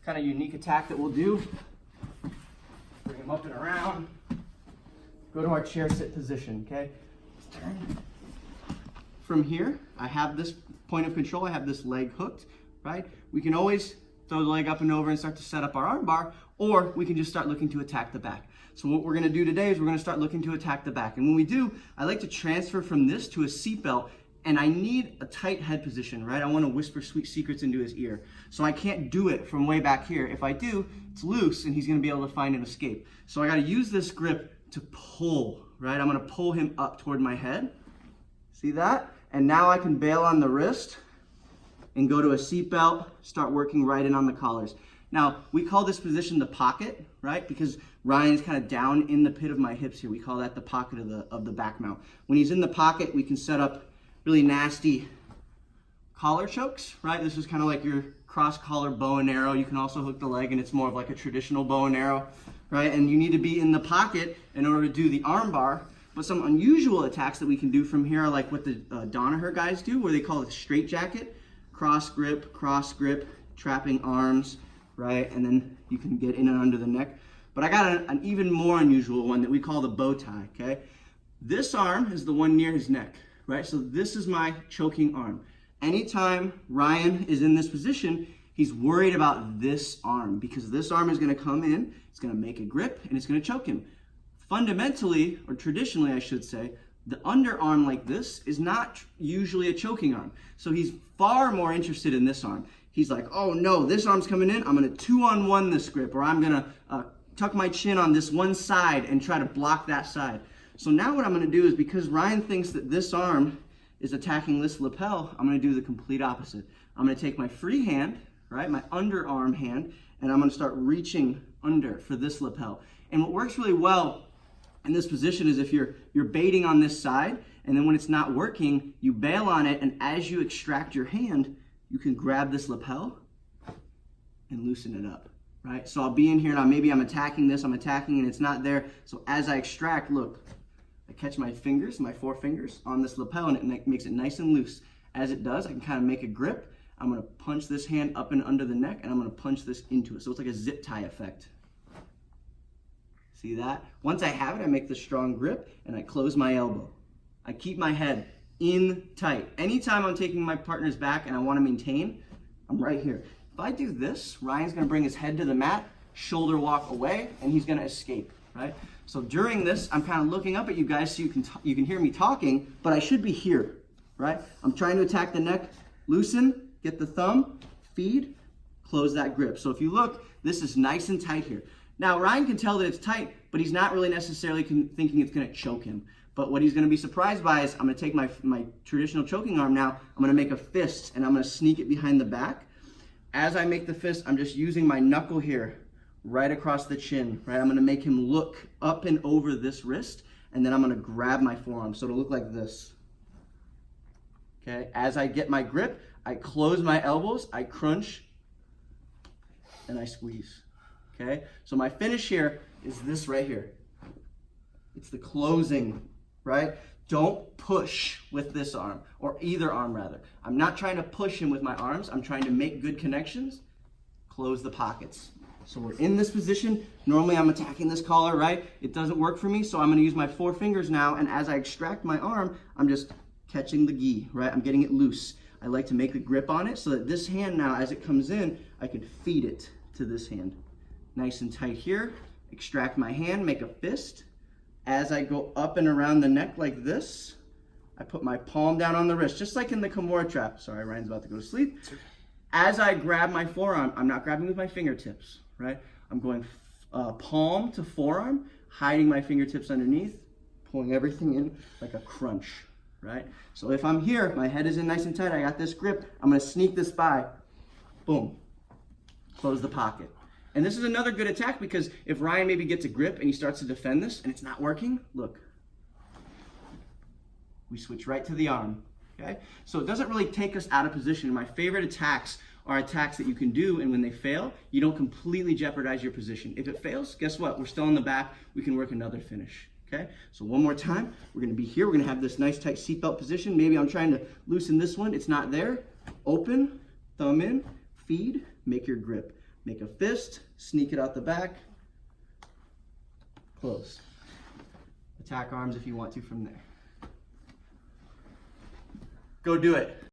kind of unique attack that we'll do. Bring him up and around. Go to our chair sit position, okay? Turn. From here, I have this point of control. I have this leg hooked, right? We can always throw the leg up and over and start to set up our arm bar, or we can just start looking to attack the back. So what we're gonna do today is we're gonna start looking to attack the back. And when we do, I like to transfer from this to a seatbelt, and I need a tight head position, right? I wanna whisper sweet secrets into his ear. So I can't do it from way back here. If I do, it's loose and he's gonna be able to find an escape. So I gotta use this grip to pull, right? I'm gonna pull him up toward my head. See that? And now I can bail on the wrist and go to a seatbelt, start working right in on the collars. Now, we call this position the pocket, right? Because Ryan's kind of down in the pit of my hips here. We call that the pocket of the back mount. When he's in the pocket, we can set up really nasty collar chokes, right? This is kind of like your cross collar bow and arrow. You can also hook the leg, and it's more of like a traditional bow and arrow, right? And you need to be in the pocket in order to do the arm bar. But some unusual attacks that we can do from here are like what the Danaher guys do, where they call it a straight jacket, cross grip, trapping arms, right? And then you can get in and under the neck. But I got an even more unusual one that we call the bow tie, okay? This arm is the one near his neck, right? So this is my choking arm. Anytime Ryan is in this position, he's worried about this arm, because this arm is gonna come in, it's gonna make a grip, and it's gonna choke him. Fundamentally, or traditionally I should say, the underarm like this is not usually a choking arm. So he's far more interested in this arm. He's like, oh no, this arm's coming in, I'm gonna 2-on-1 this grip, or I'm gonna tuck my chin on this one side and try to block that side. So now what I'm gonna do is, because Ryan thinks that this arm is attacking this lapel, I'm gonna do the complete opposite. I'm gonna take my free hand, right, my underarm hand, and I'm gonna start reaching under for this lapel. And what works really well in this position is if you're baiting on this side, and then when it's not working, you bail on it, and as you extract your hand, you can grab this lapel and loosen it up, right? So I'll be in here, and maybe I'm attacking this, and it's not there. So as I extract, look, I catch my fingers, my 4 fingers on this lapel, and it makes it nice and loose. As it does, I can kind of make a grip. I'm gonna punch this hand up and under the neck, and I'm gonna punch this into it. So it's like a zip tie effect. See that? Once I have it, I make the strong grip, and I close my elbow. I keep my head in tight. Anytime I'm taking my partner's back and I want to maintain, I'm right here. If I do this, Ryan's going to bring his head to the mat, shoulder walk away, and he's going to escape, right? So during this, I'm kind of looking up at you guys so you can hear me talking, but I should be here, right? I'm trying to attack the neck, loosen, get the thumb, feed, close that grip. So if you look, this is nice and tight here. Now, Ryan can tell that it's tight, but he's not really necessarily thinking it's going to choke him. But what he's going to be surprised by is I'm going to take my traditional choking arm now, I'm going to make a fist, and I'm going to sneak it behind the back. As I make the fist, I'm just using my knuckle here right across the chin, right? I'm going to make him look up and over this wrist, and then I'm going to grab my forearm, so it'll look like this. Okay, as I get my grip, I close my elbows, I crunch, and I squeeze. Okay, so my finish here is this right here. It's the closing, right? Don't push with this arm, or either arm rather. I'm not trying to push him with my arms. I'm trying to make good connections, close the pockets. So we're in this position. Normally I'm attacking this collar, right? It doesn't work for me, so I'm gonna use my 4 fingers now, and as I extract my arm, I'm just catching the gi, right? I'm getting it loose. I like to make a grip on it so that this hand now, as it comes in, I can feed it to this hand. Nice and tight here. Extract my hand, make a fist. As I go up and around the neck like this, I put my palm down on the wrist, just like in the Kimura trap. Sorry, Ryan's about to go to sleep. As I grab my forearm, I'm not grabbing with my fingertips, right? I'm going palm to forearm, hiding my fingertips underneath, pulling everything in like a crunch, right? So if I'm here, my head is in nice and tight, I got this grip, I'm gonna sneak this by, boom, close the pocket. And this is another good attack, because if Ryan maybe gets a grip and he starts to defend this and it's not working, look, we switch right to the arm, okay? So it doesn't really take us out of position. My favorite attacks are attacks that you can do, and when they fail, you don't completely jeopardize your position. If it fails, guess what? We're still in the back. We can work another finish, okay? So one more time, we're gonna be here. We're gonna have this nice tight seatbelt position. Maybe I'm trying to loosen this one. It's not there. Open, thumb in, feed, make your grip. Make a fist, sneak it out the back, close. Attack arms if you want to from there. Go do it.